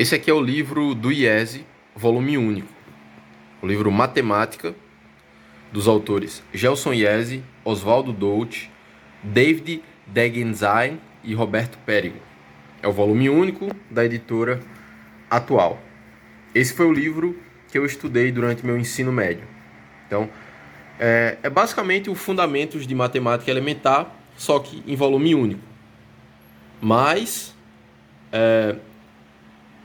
Esse aqui é o livro do IESE, volume único. O livro Matemática, dos autores Gelson IESE, Oswaldo Dolci, David Degenzain e Roberto Périgo. É o volume único da editora Atual. Esse foi o livro que eu estudei durante meu ensino médio. Então, é basicamente o Fundamentos de Matemática Elementar, só que em volume único. Mas,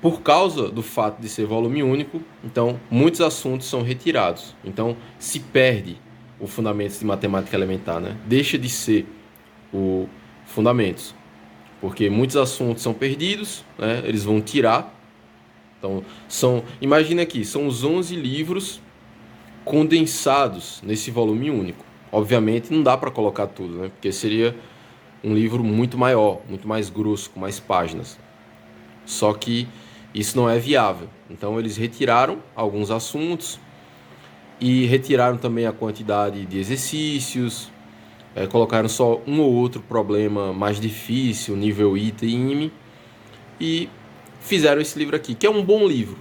por causa do fato de ser volume único, então muitos assuntos são retirados. Então se perde o Fundamentos de Matemática Elementar, né? Deixa de ser o Fundamentos, porque muitos assuntos são perdidos, né? Eles vão tirar. Então imagina aqui, são os 11 livros condensados nesse volume único. Obviamente não dá para colocar tudo, né? Porque seria um livro muito maior, muito mais grosso, com mais páginas. Só que isso não é viável. Então eles retiraram alguns assuntos e retiraram também a quantidade de exercícios, colocaram só um ou outro problema mais difícil, nível ITA e IME, e fizeram esse livro aqui, que é um bom livro,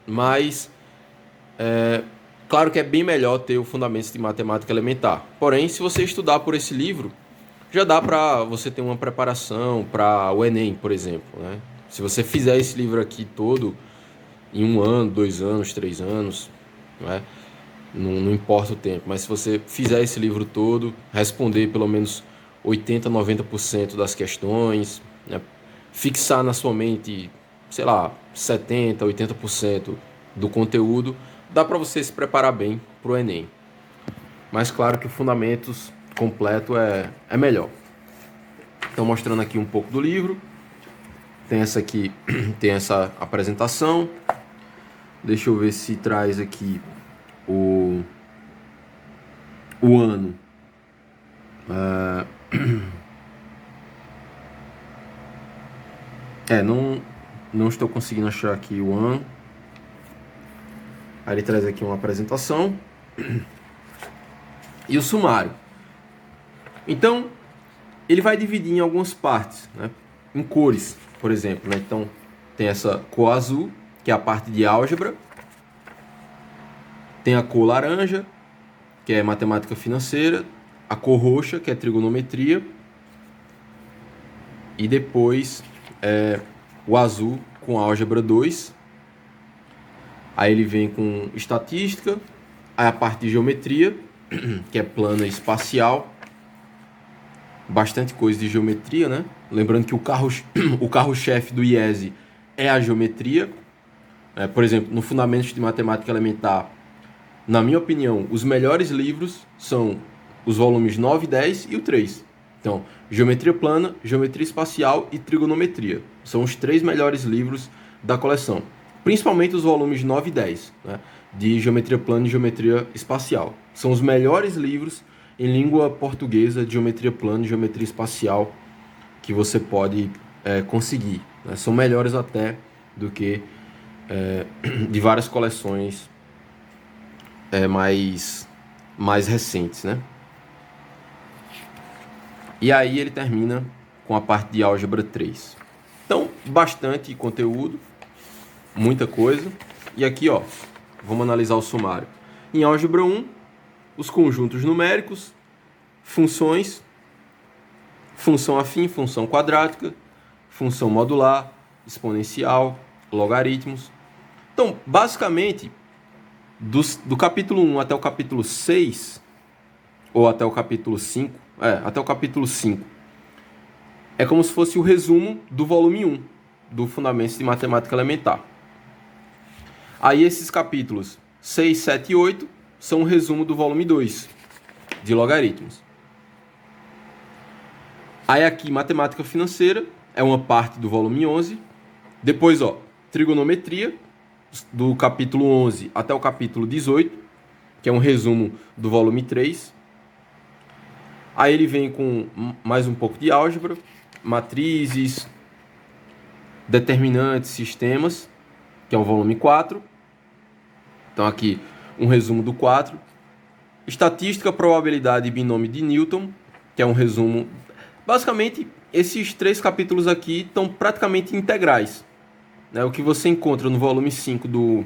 mas claro que é bem melhor ter o Fundamentos de Matemática Elementar. Porém, se você estudar por esse livro, já dá para você ter uma preparação para o Enem, por exemplo, né? Se você fizer esse livro aqui todo em 1 ano, 2 anos, 3 anos, né? Não importa o tempo, mas se você fizer esse livro todo, responder pelo menos 80, 90% das questões, né? Fixar na sua mente, sei lá, 70, 80% do conteúdo, dá para você se preparar bem para o Enem. Mas claro que o Fundamentos completo é melhor. Então, mostrando aqui um pouco do livro. Tem essa apresentação. Deixa eu ver se traz aqui o ano. Não estou conseguindo achar aqui o ano. Aí ele traz aqui uma apresentação e o sumário. Então, ele vai dividir em algumas partes, né? Em cores, por exemplo, né? Então, tem essa cor azul, que é a parte de álgebra. Tem a cor laranja, que é matemática financeira. A cor roxa, que é trigonometria. E depois, o azul com álgebra 2. Aí ele vem com estatística. Aí a parte de geometria, que é plana e espacial. Bastante coisa de geometria, né? Lembrando que o carro-chefe do IESE é a geometria. Por exemplo, no Fundamentos de Matemática Elementar, na minha opinião, os melhores livros são os volumes 9 e 10 e o 3. Então, geometria plana, geometria espacial e trigonometria. São os 3 melhores livros da coleção. Principalmente os volumes 9 e 10, né? De geometria plana e geometria espacial. São os melhores livros em língua portuguesa de geometria plana e geometria espacial que você pode conseguir, né? São melhores até do que de várias coleções mais recentes, né? E aí ele termina com a parte de álgebra 3. Então, bastante conteúdo, muita coisa. E aqui, ó, vamos analisar o sumário. Em álgebra 1, os conjuntos numéricos, funções, função afim, função quadrática, função modular, exponencial, logaritmos. Então, basicamente, do capítulo 1 até o capítulo 6, ou até o capítulo 5, até o capítulo 5, é como se fosse o resumo do volume 1, do Fundamentos de Matemática Elementar. Aí esses capítulos 6, 7 e 8 são um resumo do volume 2, de logaritmos. Aí aqui, matemática financeira, é uma parte do volume 11. Depois, ó, trigonometria, do capítulo 11 até o capítulo 18, que é um resumo do volume 3. Aí ele vem com mais um pouco de álgebra, matrizes, determinantes, sistemas, que é o volume 4. Então aqui um resumo do 4. Estatística, probabilidade e binômio de Newton, que é um resumo. Basicamente, esses 3 capítulos aqui estão praticamente integrais. né? O que você encontra no volume 5 do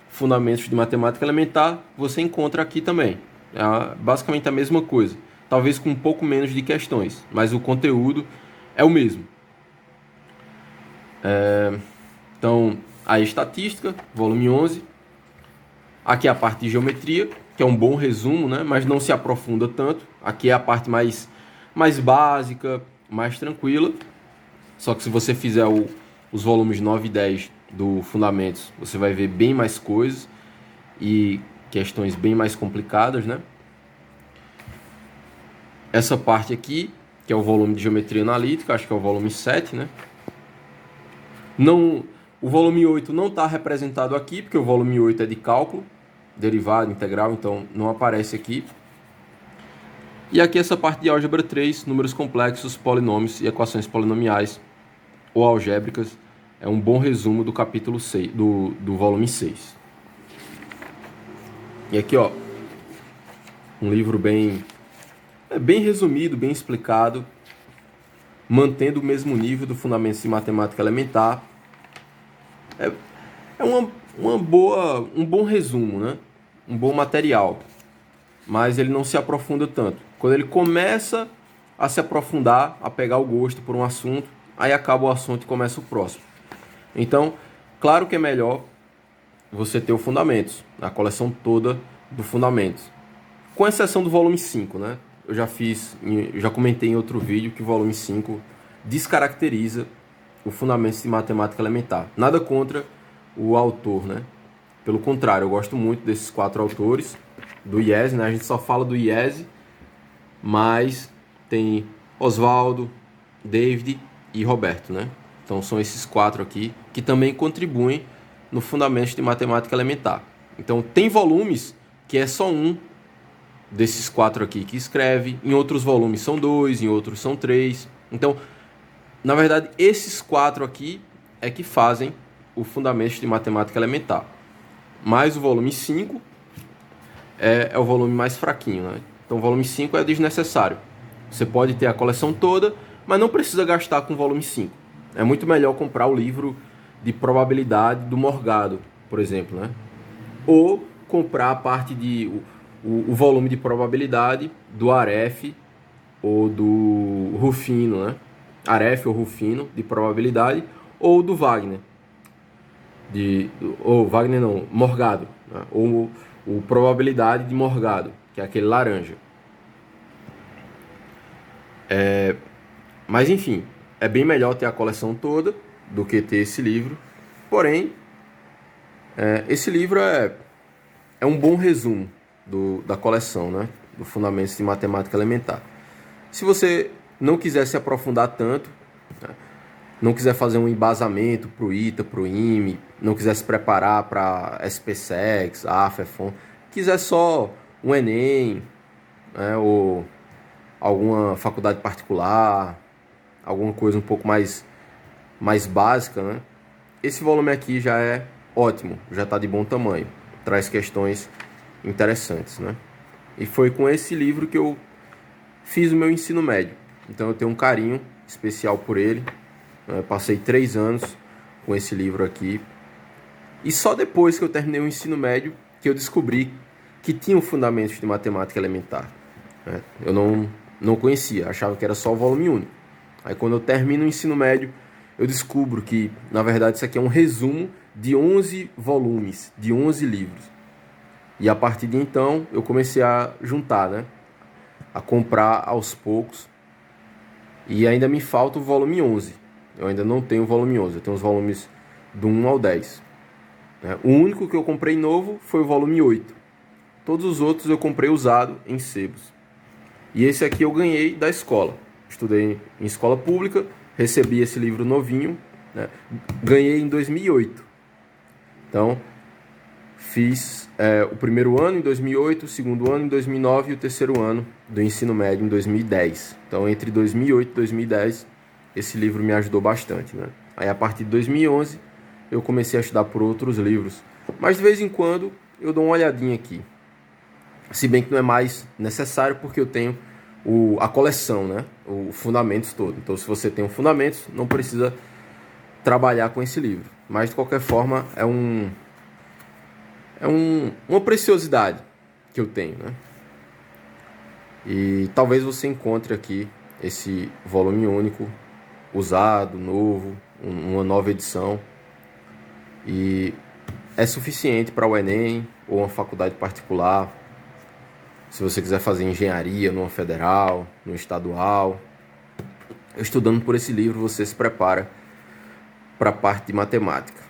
Fundamentos de Matemática Elementar, você encontra aqui também. É basicamente a mesma coisa, talvez com um pouco menos de questões, mas o conteúdo é o mesmo. Então, a estatística, volume 11. Aqui é a parte de geometria, que é um bom resumo, né? Mas não se aprofunda tanto. Aqui é a parte mais básica, mais tranquila. Só que se você fizer os volumes 9 e 10 do Fundamentos, você vai ver bem mais coisas e questões bem mais complicadas, né? Essa parte aqui, que é o volume de geometria analítica, acho que é o volume 7, né? Não, o volume 8 não está representado aqui, porque o volume 8 é de cálculo, derivada, integral, então não aparece aqui. E aqui essa parte de álgebra 3, números complexos, polinômios e equações polinomiais ou algébricas, é um bom resumo do capítulo 6, do volume 6. E aqui, ó, um livro bem resumido, bem explicado, mantendo o mesmo nível do Fundamentos de Matemática Elementar. É um bom resumo, né? Um bom material, mas ele não se aprofunda tanto. Quando ele começa a se aprofundar, a pegar o gosto por um assunto, aí acaba o assunto e começa o próximo. Então, claro que é melhor você ter o Fundamentos, a coleção toda do Fundamentos, com exceção do volume 5, né? Eu já comentei em outro vídeo que o volume 5 descaracteriza o Fundamentos de Matemática Elementar. Nada contra o autor, né? Pelo contrário, eu gosto muito desses 4 autores do IESE, né? A gente só fala do IESE, mas tem Oswaldo, David e Roberto, né? Então são esses 4 aqui que também contribuem no Fundamentos de Matemática Elementar. Então tem volumes que é só um desses 4 aqui que escreve, em outros volumes são 2, em outros são 3. Então, na verdade, esses 4 aqui é que fazem o Fundamentos de Matemática Elementar. Mas o volume 5 é o volume mais fraquinho, né? Então o volume 5 é desnecessário. Você pode ter a coleção toda, mas não precisa gastar com o volume 5. É muito melhor comprar o livro de probabilidade do Morgado, por exemplo, né? Ou comprar a parte de o volume de probabilidade do Aref ou do Rufino, né? Aref ou Rufino de probabilidade, ou do Wagner. Ou Wagner não, Morgado, né? Ou o probabilidade de Morgado, que é aquele laranja. Mas enfim, é bem melhor ter a coleção toda do que ter esse livro. Porém, esse livro é um bom resumo da coleção, né? Do Fundamentos de Matemática Elementar. Se você não quiser se aprofundar tanto, né? Não quiser fazer um embasamento para o ITA, para o IME, não quiser se preparar para SPSEX, AFEFON, quiser só um Enem, né? Ou alguma faculdade particular, alguma coisa um pouco mais básica, né? Esse volume aqui já é ótimo, já está de bom tamanho, traz questões interessantes, né? E foi com esse livro que eu fiz o meu ensino médio, então eu tenho um carinho especial por ele. Eu passei 3 anos com esse livro aqui, e só depois que eu terminei o ensino médio que eu descobri que tinha o Fundamentos de Matemática Elementar, né? Eu não conhecia, achava que era só o volume único. Aí quando eu termino o ensino médio, eu descubro que, na verdade, isso aqui é um resumo de 11 volumes, de 11 livros. E a partir de então, eu comecei a juntar, né? A comprar aos poucos. E ainda me falta o volume 11. Eu ainda não tenho o volume 11, eu tenho os volumes do 1 ao 10. O único que eu comprei novo foi o volume 8. Todos os outros eu comprei usado em sebos. E esse aqui eu ganhei da escola. Estudei em escola pública, recebi esse livro novinho, né? Ganhei em 2008. Então, fiz o primeiro ano em 2008, o segundo ano em 2009 e o terceiro ano do ensino médio em 2010. Então, entre 2008 e 2010, esse livro me ajudou bastante, né? Aí, a partir de 2011, eu comecei a estudar por outros livros. Mas, de vez em quando, eu dou uma olhadinha aqui. Se bem que não é mais necessário, porque eu tenho a coleção, né? O Fundamentos todo. Então, se você tem o Fundamentos, não precisa trabalhar com esse livro. Mas, de qualquer forma, é uma preciosidade que eu tenho, né? E talvez você encontre aqui esse volume único, usado, novo, uma nova edição. E é suficiente para o Enem ou uma faculdade particular. Se você quiser fazer engenharia numa federal, numa estadual. Estudando por esse livro, você se prepara para a parte de matemática.